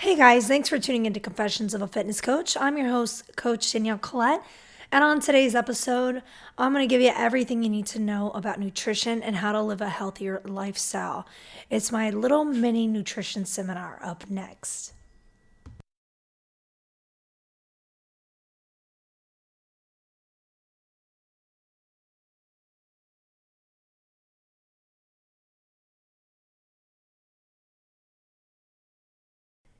Hey guys, thanks for tuning into Confessions of a Fitness Coach. I'm your host, Coach Danielle Collette. And on today's episode, I'm going to give you everything you need to know about nutrition and how to live a healthier lifestyle. It's my little mini nutrition seminar up next.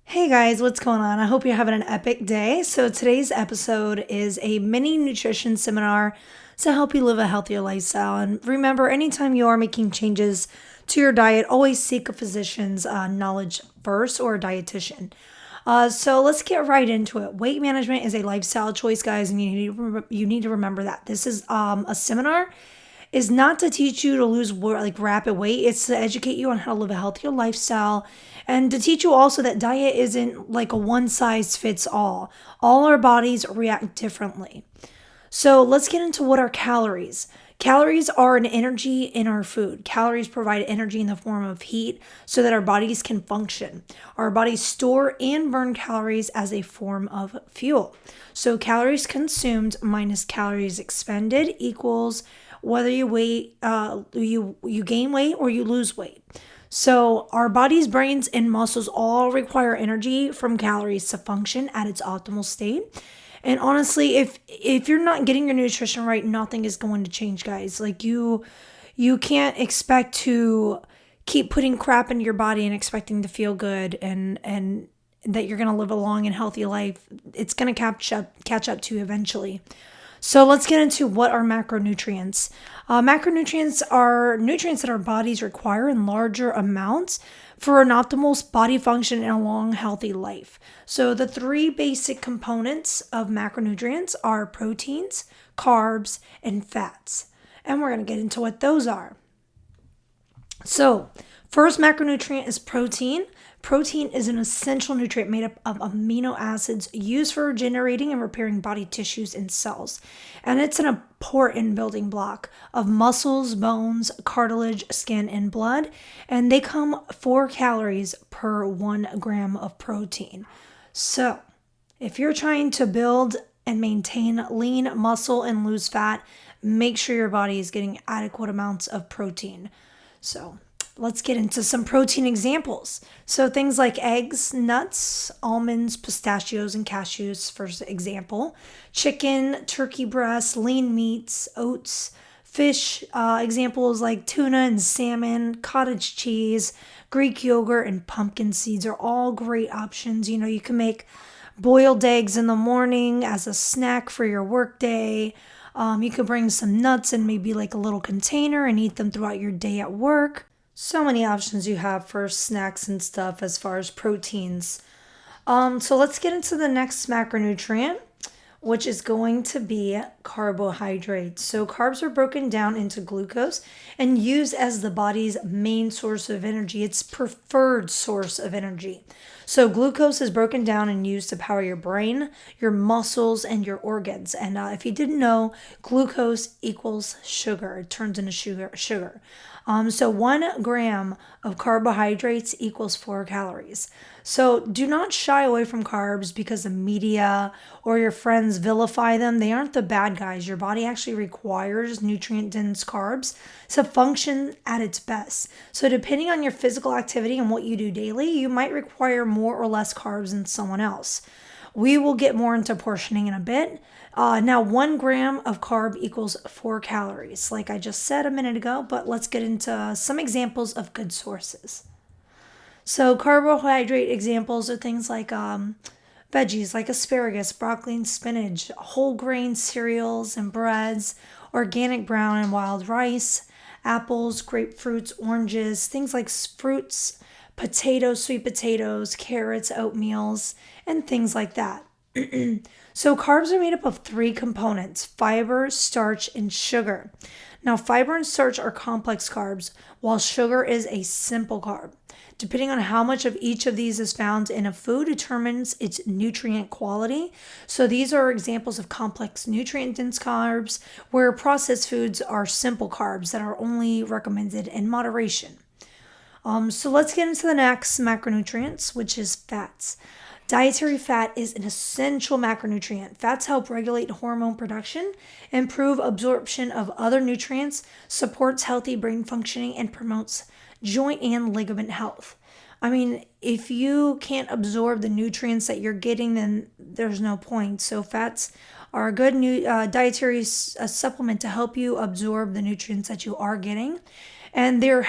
Hey guys, what's going on? I hope you're having an epic day. So, today's episode is a mini nutrition seminar to help you live a healthier lifestyle. And remember, anytime you are making changes to your diet, always seek a physician's knowledge first or a dietitian. So let's get right into it. Weight management is a lifestyle choice, guys, and you need to remember that this is a seminar is not to teach you to lose like rapid weight. It's to educate you on how to live a healthier lifestyle and to teach you also that diet isn't like a one size fits all. All our bodies react differently. So let's get into what are calories. Calories are an energy in our food. Calories provide energy in the form of heat so that our bodies can function. Our bodies store and burn calories as a form of fuel. So calories consumed minus calories expended equals whether you gain weight or you lose weight. So our bodies, brains, and muscles all require energy from calories to function at its optimal state. And honestly, if you're not getting your nutrition right, nothing is going to change, guys. Like you can't expect to keep putting crap into your body and expecting to feel good and that you're going to live a long and healthy life. It's going to catch up to you eventually. So let's get into what are macronutrients. Macronutrients are nutrients that our bodies require in larger amounts for an optimal body function and a long, healthy life. So the three basic components of macronutrients are proteins, carbs, and fats. And we're going to get into what those are. So, first macronutrient is protein. Protein is an essential nutrient made up of amino acids used for regenerating and repairing body tissues and cells. And it's an important building block of muscles, bones, cartilage, skin, and blood. And they come 4 calories per 1 gram of protein. So, if you're trying to build and maintain lean muscle and lose fat, make sure your body is getting adequate amounts of protein. So let's get into some protein examples. So things like eggs, nuts, almonds, pistachios, and cashews, for example. Chicken, turkey breast, lean meats, oats, fish, examples like tuna and salmon, cottage cheese, Greek yogurt, and pumpkin seeds are all great options. You know, you can make boiled eggs in the morning as a snack for your workday. You could bring some nuts and maybe like a little container and eat them throughout your day at work. So many options you have for snacks and stuff as far as proteins. So let's get into the next macronutrient, which is going to be carbohydrates. So carbs are broken down into glucose and used as the body's main source of energy, its preferred source of energy. So glucose is broken down and used to power your brain, your muscles, and your organs. And if you didn't know, glucose equals sugar. It turns into sugar. So 1 gram of carbohydrates equals 4 calories. So do not shy away from carbs because the media or your friends vilify them. They aren't the bad guys. Your body actually requires nutrient-dense carbs to function at its best. So depending on your physical activity and what you do daily, you might require more or less carbs than someone else. We will get more into portioning in a bit. Now, 1 gram of carb equals 4 calories, like I just said a minute ago, but let's get into some examples of good sources. So, carbohydrate examples are things like veggies like asparagus, broccoli, and spinach, whole grain cereals and breads, organic brown and wild rice, apples, grapefruits, oranges, things like fruits, potatoes, sweet potatoes, carrots, oatmeals, and things like that. So carbs are made up of 3 components: fiber, starch, and sugar. Now, fiber and starch are complex carbs, while sugar is a simple carb. Depending on how much of each of these is found in a food determines its nutrient quality. So these are examples of complex nutrient-dense carbs, where processed foods are simple carbs that are only recommended in moderation. So let's get into the next macronutrients, which is fats. Dietary fat is an essential macronutrient. Fats help regulate hormone production, improve absorption of other nutrients, supports healthy brain functioning, and promotes joint and ligament health. I mean, if you can't absorb the nutrients that you're getting, then there's no point. So fats are a good dietary supplement to help you absorb the nutrients that you are getting. And the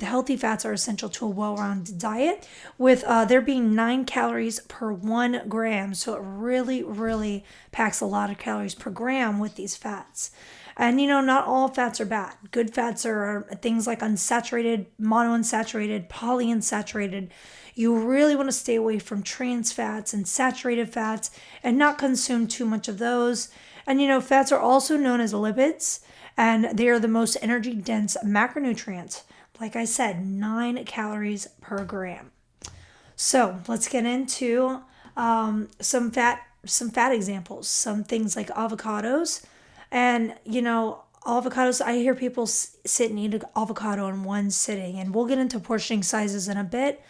healthy fats are essential to a well-rounded diet, with there being 9 calories per 1 gram. So it really, really packs a lot of calories per gram with these fats. And not all fats are bad. Good fats are things like unsaturated, monounsaturated, polyunsaturated. You really want to stay away from trans fats and saturated fats and not consume too much of those. And fats are also known as lipids, and they are the most energy dense macronutrients. Like I said, 9 calories per gram. So let's get into some fat examples. Some things like avocados. And avocados, I hear people sit and eat an avocado in one sitting, and we'll get into portioning sizes in a bit.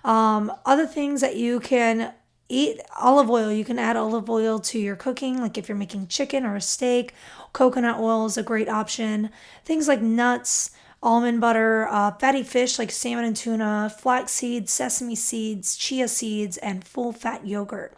Other things that you can eat: olive oil. You can add olive oil to your cooking, like if you're making chicken or a steak. Coconut oil is a great option. Things like nuts, almond butter, fatty fish like salmon and tuna, flax seeds, sesame seeds, chia seeds, and full fat yogurt.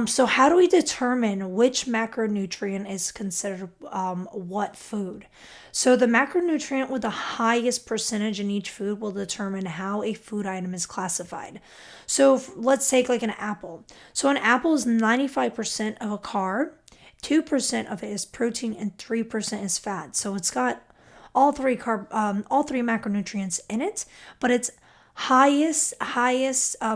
So how do we determine which macronutrient is considered what food? So the macronutrient with the highest percentage in each food will determine how a food item is classified. So let's take like an apple. So an apple is 95% of a carb, 2% of it is protein, and 3% is fat. So it's got all three macronutrients in it, but its highest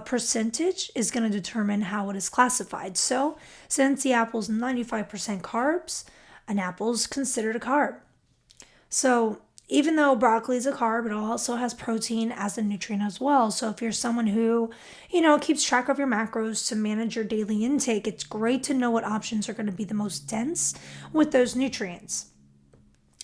percentage is going to determine how it is classified. So since the apple is 95% carbs, an apple is considered a carb. So even though broccoli is a carb, it also has protein as a nutrient as well. So if you're someone who, keeps track of your macros to manage your daily intake, it's great to know what options are going to be the most dense with those nutrients.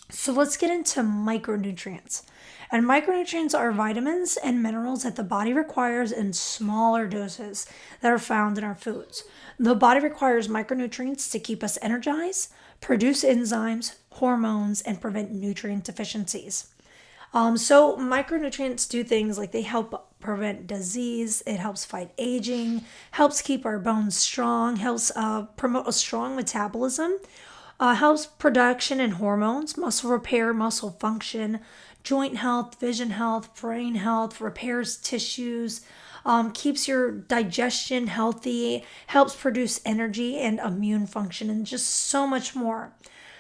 So let's get into micronutrients. And micronutrients are vitamins and minerals that the body requires in smaller doses that are found in our foods. The body requires micronutrients to keep us energized, produce enzymes, hormones, and prevent nutrient deficiencies. So micronutrients do things like they help prevent disease, it helps fight aging, helps keep our bones strong, helps promote a strong metabolism, helps production and hormones, muscle repair, muscle function, joint health, vision health, brain health, repairs tissues, keeps your digestion healthy, helps produce energy and immune function, and just so much more.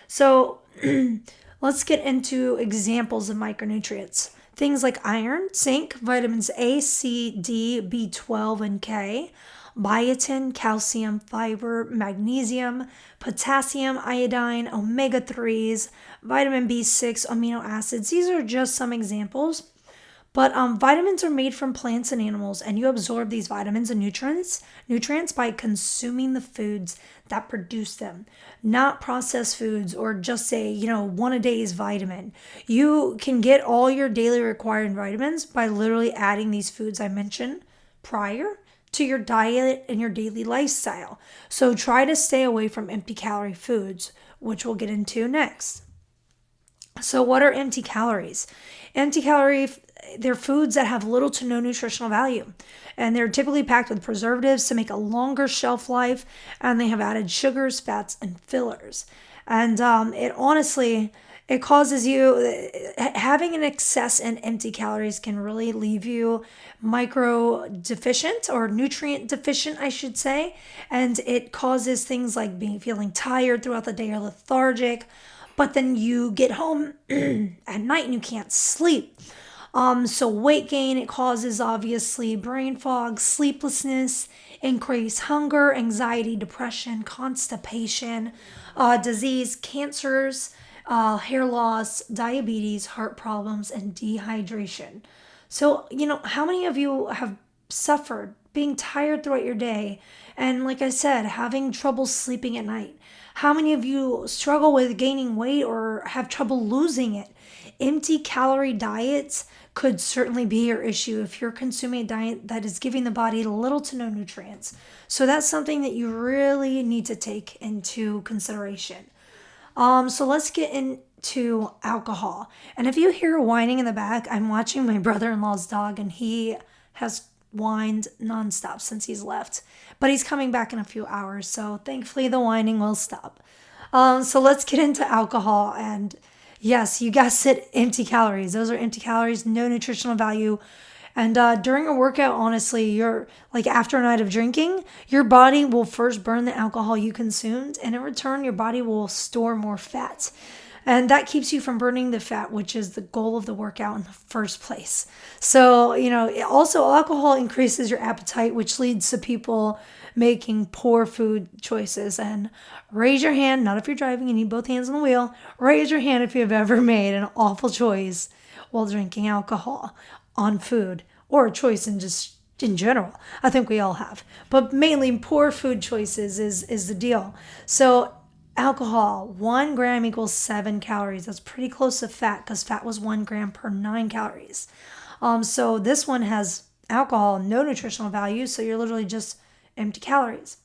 So let's get into examples of micronutrients. Things like iron, zinc, vitamins A, C, D, B12, and K, biotin, calcium, fiber, magnesium, potassium, iodine, omega-3s, vitamin B6, amino acids. These are just some examples. But vitamins are made from plants and animals, and you absorb these vitamins and nutrients by consuming the foods that produce them, not processed foods or just say, one a day is vitamin. You can get all your daily required vitamins by literally adding these foods I mentioned prior to your diet and your daily lifestyle. So try to stay away from empty calorie foods, which we'll get into next. So what are empty calories? They're foods that have little to no nutritional value, and they're typically packed with preservatives to make a longer shelf life, and they have added sugars, fats, and fillers. And it causes you, having an excess in empty calories can really leave you micro deficient or nutrient deficient, I should say. And it causes things like feeling tired throughout the day or lethargic, but then you get home at night and you can't sleep. So weight gain, it causes obviously brain fog, sleeplessness, increased hunger, anxiety, depression, constipation, disease, cancers, hair loss, diabetes, heart problems, and dehydration. So, how many of you have suffered being tired throughout your day and, like I said, having trouble sleeping at night? How many of you struggle with gaining weight or have trouble losing it? Empty calorie diets could certainly be your issue if you're consuming a diet that is giving the body little to no nutrients. So that's something that you really need to take into consideration. So let's get into alcohol. And if you hear whining in the back, I'm watching my brother-in-law's dog, and he has whined nonstop since he's left. But he's coming back in a few hours, so thankfully the whining will stop. So let's get into alcohol. And yes, you guessed it, empty calories. Those are empty calories, no nutritional value. And during a workout, honestly, you're like after a night of drinking, your body will first burn the alcohol you consumed, and in return, your body will store more fat. And that keeps you from burning the fat, which is the goal of the workout in the first place. So, also alcohol increases your appetite, which leads to people making poor food choices. And raise your hand, not if you're driving, you need both hands on the wheel. Raise your hand if you've ever made an awful choice while drinking alcohol on food, or a choice in general. I think we all have. But mainly poor food choices is the deal. So alcohol, 1 gram equals 7 calories. That's pretty close to fat, because fat was 1 gram per 9 calories. So this one has alcohol, no nutritional value, so you're literally just empty calories.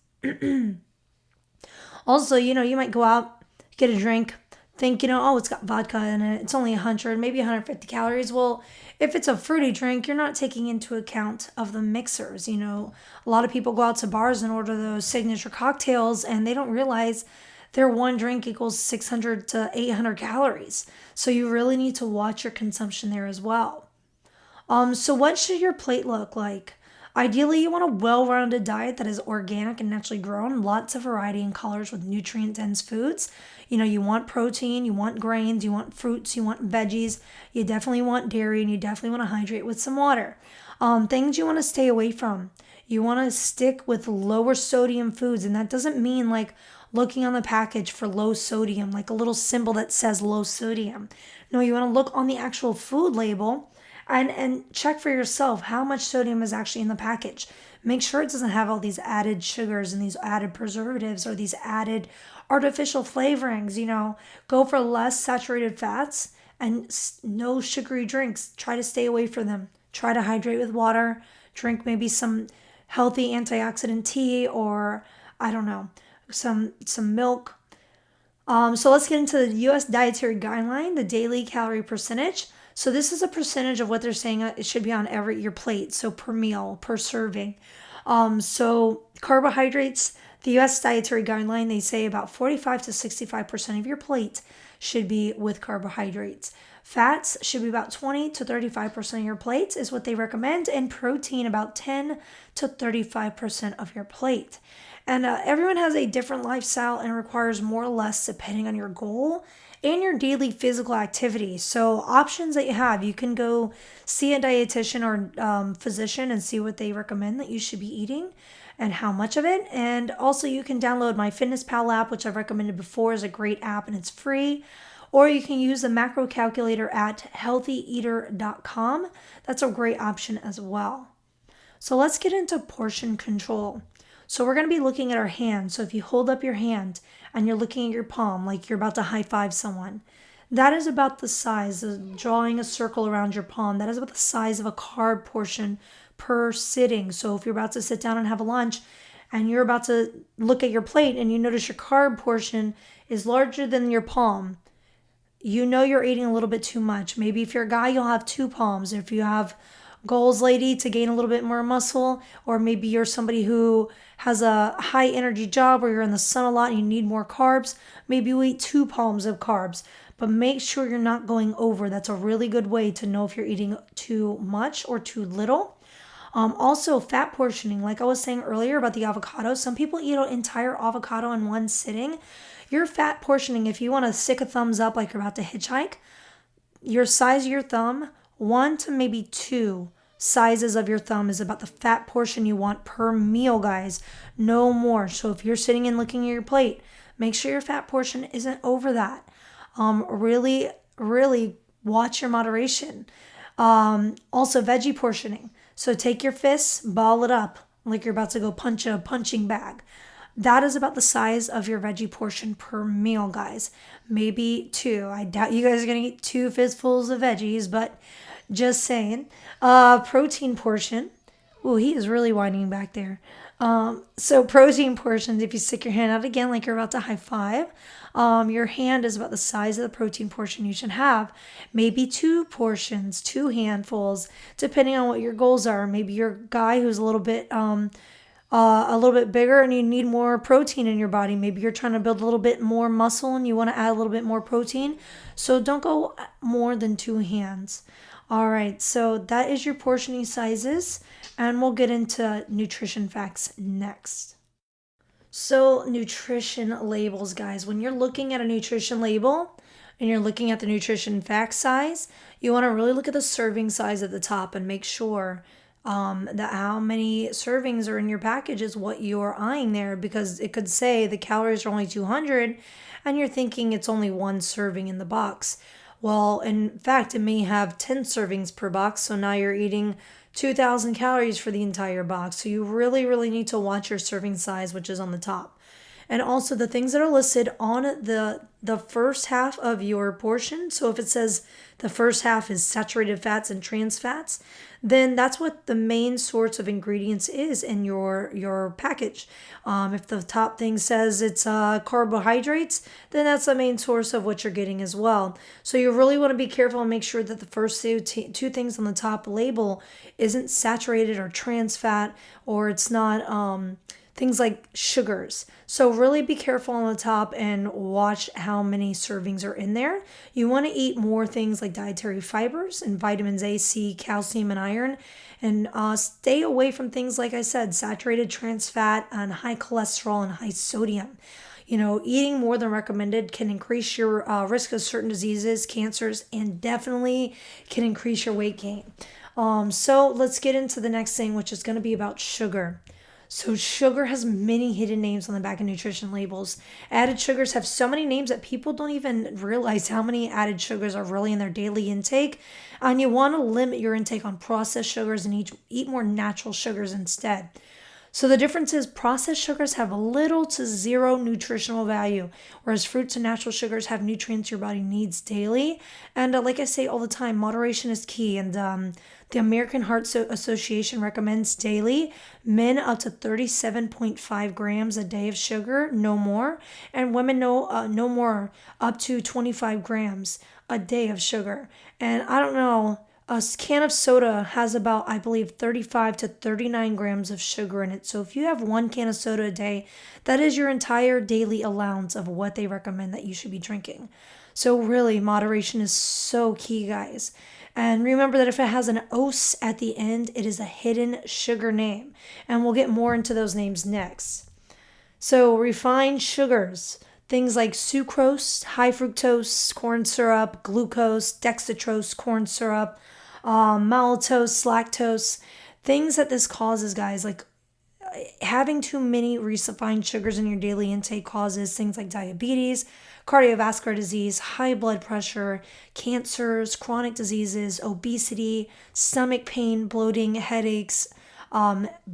Also, you might go out, get a drink, think, oh, it's got vodka in it. It's only 100, maybe 150 calories. Well, if it's a fruity drink, you're not taking into account of the mixers. A lot of people go out to bars and order those signature cocktails, and they don't realize their one drink equals 600 to 800 calories. So you really need to watch your consumption there as well. So what should your plate look like? Ideally, you want a well-rounded diet that is organic and naturally grown, lots of variety and colors with nutrient-dense foods. You want protein, you want grains, you want fruits, you want veggies, you definitely want dairy, and you definitely want to hydrate with some water. Things you want to stay away from. You want to stick with lower sodium foods, and that doesn't mean like looking on the package for low sodium, like a little symbol that says low sodium. No, you want to look on the actual food label and check for yourself how much sodium is actually in the package. Make sure it doesn't have all these added sugars and these added preservatives or these added artificial flavorings. Go for less saturated fats and no sugary drinks. Try to stay away from them. Try to hydrate with water. Drink maybe some healthy antioxidant tea, or I don't know, some milk. So let's get into the U.S. dietary guideline, the daily calorie percentage. So this is a percentage of what they're saying it should be on your plate. So per meal, per serving. So carbohydrates, the U.S. dietary guideline, they say about 45 to 65% of your plate should be with carbohydrates. Fats should be about 20 to 35% of your plate is what they recommend, and protein about 10 to 35% of your plate. And everyone has a different lifestyle and requires more or less depending on your goal and your daily physical activity. So options that you have, you can go see a dietitian or physician and see what they recommend that you should be eating and how much of it. And also you can download my FitnessPal app, which I've recommended before, is a great app and it's free. Or you can use the macro calculator at healthyeater.com. That's a great option as well. So let's get into portion control. So we're going to be looking at our hand. So if you hold up your hand and you're looking at your palm like you're about to high five someone, that is about the size of drawing a circle around your palm. That is about the size of a carb portion per sitting. So if you're about to sit down and have a lunch and you're about to look at your plate and you notice your carb portion is larger than your palm, you're eating a little bit too much. Maybe if you're a guy, you'll have 2 palms. If you have goals, lady, to gain a little bit more muscle, or maybe you're somebody who has a high energy job or you're in the sun a lot and you need more carbs, maybe you eat 2 palms of carbs, but make sure you're not going over. That's a really good way to know if you're eating too much or too little. Also, fat portioning, like I was saying earlier about the avocado, some people eat an entire avocado in one sitting. Your fat portioning, if you want to stick a thumbs up like you're about to hitchhike, your size of your thumb, 1 to maybe 2 sizes of your thumb is about the fat portion you want per meal, guys. No more. So if you're sitting and looking at your plate, make sure your fat portion isn't over that. Really, really watch your moderation. Also, veggie portioning. So take your fists, ball it up like you're about to go punch a punching bag. That is about the size of your veggie portion per meal, guys. Maybe 2. I doubt you guys are going to eat 2 fistfuls of veggies, but Just saying. Protein portion. Oh, he is really whining back there. So protein portions, if you stick your hand out again like you're about to high five, your hand is about the size of the protein portion you should have. Maybe two portions, two handfuls, depending on what your goals are. Maybe you're a guy who's a little bit bigger and you need more protein in your body. Maybe you're trying to build a little bit more muscle and you want to add a little bit more protein. So don't go more than two hands. All right, so that is your portioning sizes, and we'll get into nutrition facts next. So, nutrition labels, guys. When you're looking at a nutrition label and you're looking at the nutrition fact size, you want to really look at the serving size at the top and make sure that how many servings are in your package is what you're eyeing there, because it could say the calories are only 200 and you're thinking it's only one serving in the box. Well, in fact, it may have 10 servings per box, so now you're eating 2,000 calories for the entire box. So you really, really need to watch your serving size, which is on the top. And also the things that are listed on the first half of your portion. So if it says the first half is saturated fats and trans fats, then that's what the main source of ingredients is in your package. If the top thing says it's carbohydrates, then that's the main source of what you're getting as well. So you really want to be careful and make sure that the first two things on the top label isn't saturated or trans fat, or it's not things like sugars. So really be careful on the top and watch how many servings are in there. You want to eat more things like dietary fibers and vitamins A, C, calcium, and iron. And stay away from things, like I said, saturated trans fat and high cholesterol and high sodium. Eating more than recommended can increase your risk of certain diseases, cancers, and definitely can increase your weight gain. So let's get into the next thing, which is going to be about sugar. So sugar has many hidden names on the back of nutrition labels. Added sugars have so many names that people don't even realize how many added sugars are really in their daily intake. And you want to limit your intake on processed sugars and eat more natural sugars instead. So the difference is processed sugars have little to zero nutritional value, whereas fruits and natural sugars have nutrients your body needs daily. And like I say all the time, moderation is key. And the American Heart Association recommends daily men up to 37.5 grams a day of sugar, no more, and women no more, up to 25 grams a day of sugar. And I don't know. A can of soda has about, I believe, 35 to 39 grams of sugar in it. So if you have one can of soda a day, that is your entire daily allowance of what they recommend that you should be drinking. So really, moderation is so key, guys. And remember that if it has an os at the end, it is a hidden sugar name. And we'll get more into those names next. So refined sugars. Things like sucrose, high fructose, corn syrup, glucose, dextrose, corn syrup, maltose, lactose. Things that this causes, guys, like having too many refined sugars in your daily intake causes things like diabetes, cardiovascular disease, high blood pressure, cancers, chronic diseases, obesity, stomach pain, bloating, headaches,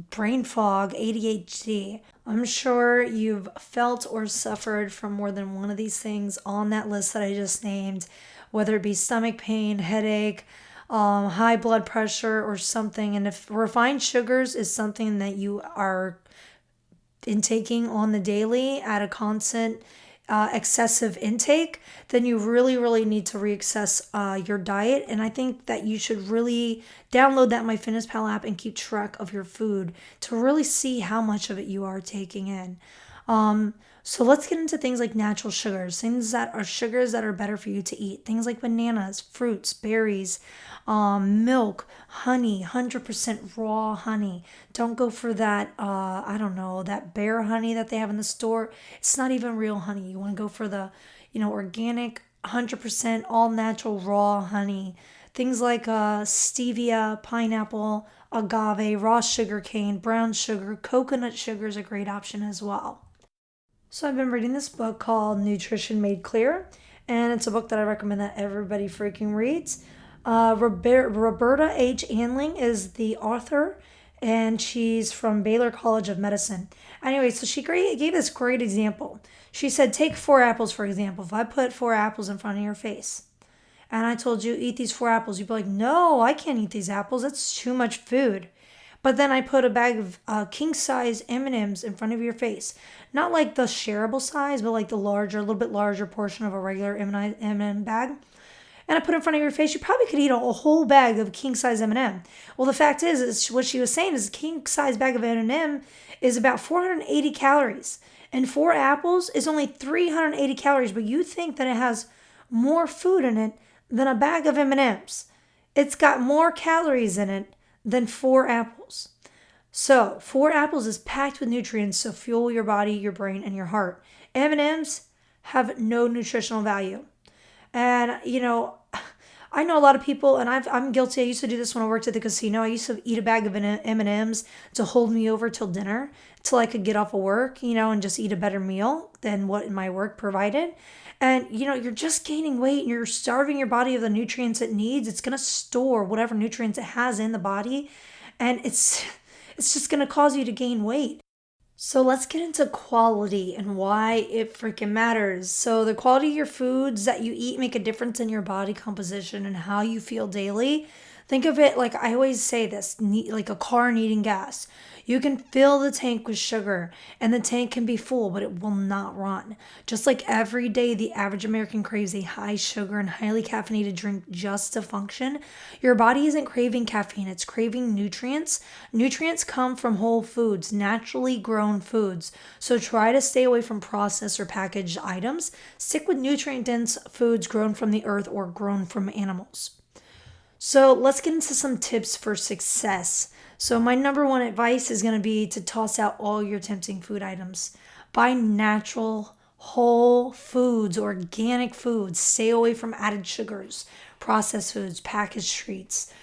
brain fog, ADHD. I'm sure you've felt or suffered from more than one of these things on that list that I just named, whether it be stomach pain, headache, high blood pressure, or something. And if refined sugars is something that you are intaking on the daily at a constant excessive intake, then you really, really need to reassess your diet. And I think that you should really download that MyFitnessPal app and keep track of your food to really see how much of it you are taking in. So let's get into things like natural sugars, things that are sugars that are better for you to eat. Things like bananas, fruits, berries, milk, honey, 100% raw honey. Don't go for that, that bear honey that they have in the store. It's not even real honey. You want to go for the, organic, 100% all natural raw honey. Things like stevia, pineapple, agave, raw sugar cane, brown sugar, coconut sugar is a great option as well. So I've been reading this book called Nutrition Made Clear, and it's a book that I recommend that everybody freaking reads. Roberta H. Andling is the author, and she's from Baylor College of Medicine. Anyway, so she gave this great example. She said, take 4 apples, for example. If I put 4 apples in front of your face, and I told you eat these 4 apples, you'd be like, no, I can't eat these apples. That's too much food. But then I put a bag of king size M&Ms in front of your face, not like the shareable size, but like the larger, a little bit larger portion of a regular M&M bag. And I put it in front of your face, you probably could eat a whole bag of king size M&M. Well, the fact is what she was saying is a king size bag of M&M is about 480 calories, and 4 apples is only 380 calories. But you think that it has more food in it than a bag of M&Ms. It's got more calories in it than 4 apples. So 4 apples is packed with nutrients to fuel your body, your brain, and your heart. M&Ms have no nutritional value. And, I know a lot of people, and I'm guilty. I used to do this when I worked at the casino. I used to eat a bag of M&Ms to hold me over till dinner, till I could get off of work, and just eat a better meal than what my work provided. And, you're just gaining weight and you're starving your body of the nutrients it needs. It's going to store whatever nutrients it has in the body. And it's just going to cause you to gain weight. So let's get into quality and why it freaking matters. So the quality of your foods that you eat make a difference in your body composition and how you feel daily. Think of it like I always say this, like a car needing gas. You can fill the tank with sugar and the tank can be full, but it will not run. Just like every day, the average American craves a high sugar and highly caffeinated drink just to function. Your body isn't craving caffeine, it's craving nutrients. Nutrients come from whole foods, naturally grown foods. So try to stay away from processed or packaged items. Stick with nutrient-dense foods grown from the earth or grown from animals. So let's get into some tips for success. So my number one advice is going to be to toss out all your tempting food items. Buy natural, whole foods, organic foods. Stay away from added sugars, processed foods, packaged treats.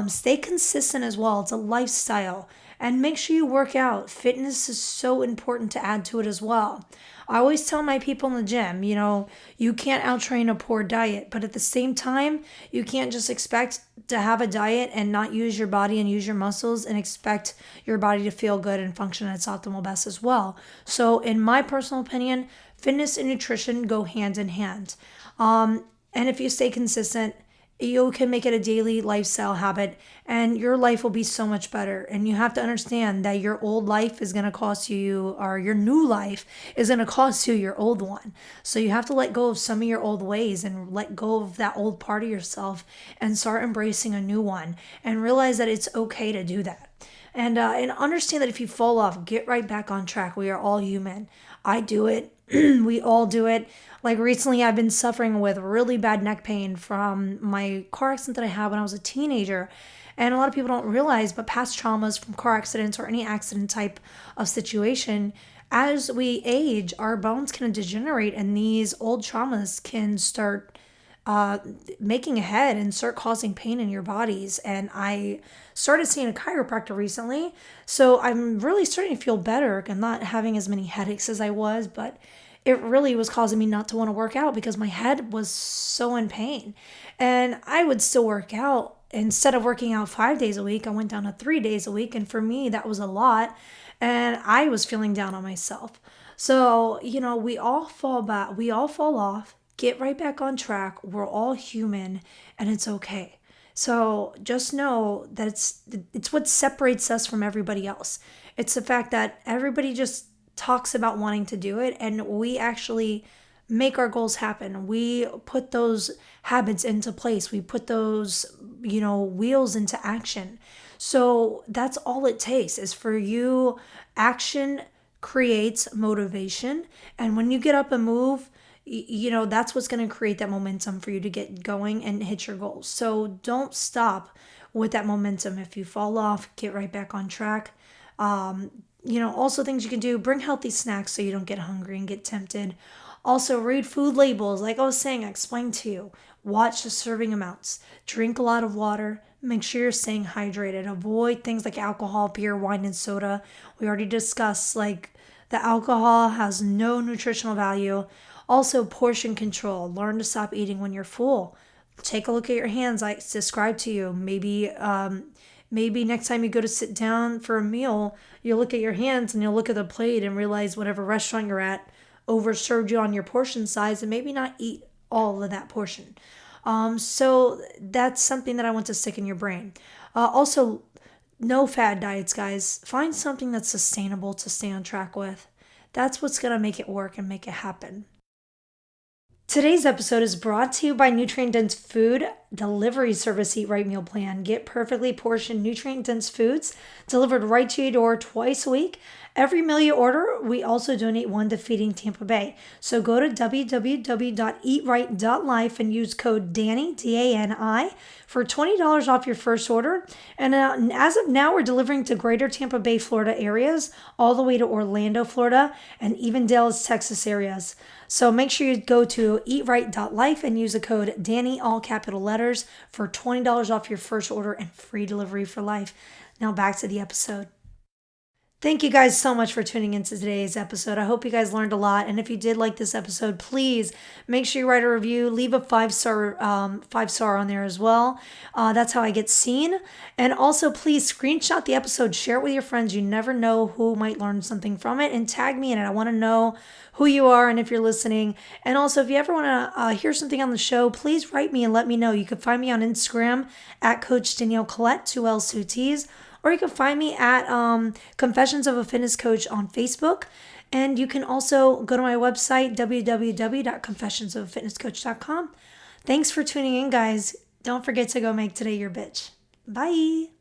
Stay consistent as well. It's a lifestyle. And make sure you work out. Fitness is so important to add to it as well. I always tell my people in the gym, you can't outtrain a poor diet, but at the same time, you can't just expect to have a diet and not use your body and use your muscles and expect your body to feel good and function at its optimal best as well. So in my personal opinion, fitness and nutrition go hand in hand. And if you stay consistent, you can make it a daily lifestyle habit and your life will be so much better. And you have to understand that your old life is going to cost you, or your new life is going to cost you your old one. So you have to let go of some of your old ways and let go of that old part of yourself and start embracing a new one and realize that it's okay to do that. And understand that if you fall off, get right back on track. We are all human. I do it. We all do it. Like recently, I've been suffering with really bad neck pain from my car accident that I had when I was a teenager. And a lot of people don't realize, but past traumas from car accidents or any accident type of situation, as we age, our bones can degenerate and these old traumas can start making a head and start causing pain in your bodies. And I started seeing a chiropractor recently, so I'm really starting to feel better and not having as many headaches as I was, but it really was causing me not to want to work out because my head was so in pain. And I would still work out. Instead of working out 5 days a week, I went down to 3 days a week. And for me, that was a lot. And I was feeling down on myself. So, we all fall back. We all fall off. Get right back on track. We're all human and it's okay. So just know that it's what separates us from everybody else. It's the fact that everybody just talks about wanting to do it and we actually make our goals happen. We put those habits into place. We put those, wheels into action. So that's all it takes is for you. Action creates motivation. And when you get up and move, that's what's going to create that momentum for you to get going and hit your goals. So don't stop with that momentum. If you fall off, get right back on track. Also things you can do, bring healthy snacks so you don't get hungry and get tempted. Also read food labels. Like I was saying, I explained to you, watch the serving amounts, drink a lot of water, make sure you're staying hydrated, avoid things like alcohol, beer, wine, and soda. We already discussed like the alcohol has no nutritional value. Also, portion control. Learn to stop eating when you're full. Take a look at your hands. I described to you. Maybe next time you go to sit down for a meal, you'll look at your hands and you'll look at the plate and realize whatever restaurant you're at overserved you on your portion size and maybe not eat all of that portion. So that's something that I want to stick in your brain. Also, no fad diets, guys. Find something that's sustainable to stay on track with. That's what's going to make it work and make it happen. Today's episode is brought to you by Nutrient Dense Food Delivery Service Eat Right Meal Plan. Get perfectly portioned nutrient dense foods delivered right to your door twice a week. Every meal you order, we also donate one to Feeding Tampa Bay. So go to www.eatright.life and use code DANI, DANI, for $20 off your first order. And as of now, we're delivering to greater Tampa Bay, Florida areas, all the way to Orlando, Florida, and even Dallas, Texas areas. So make sure you go to eatright.life and use the code DANI, all capital letters, for $20 off your first order and free delivery for life. Now back to the episode. Thank you guys so much for tuning into today's episode. I hope you guys learned a lot. And if you did like this episode, please make sure you write a review. Leave a 5-star on there as well. That's how I get seen. And also, please screenshot the episode. Share it with your friends. You never know who might learn something from it. And tag me in it. I want to know who you are and if you're listening. And also, if you ever want to hear something on the show, please write me and let me know. You can find me on Instagram at Coach Danielle Collette, 2 L's, 2 T's. Or you can find me at Confessions of a Fitness Coach on Facebook. And you can also go to my website, www.confessionsofaFitnessCoach.com. Thanks for tuning in, guys. Don't forget to go make today your bitch. Bye.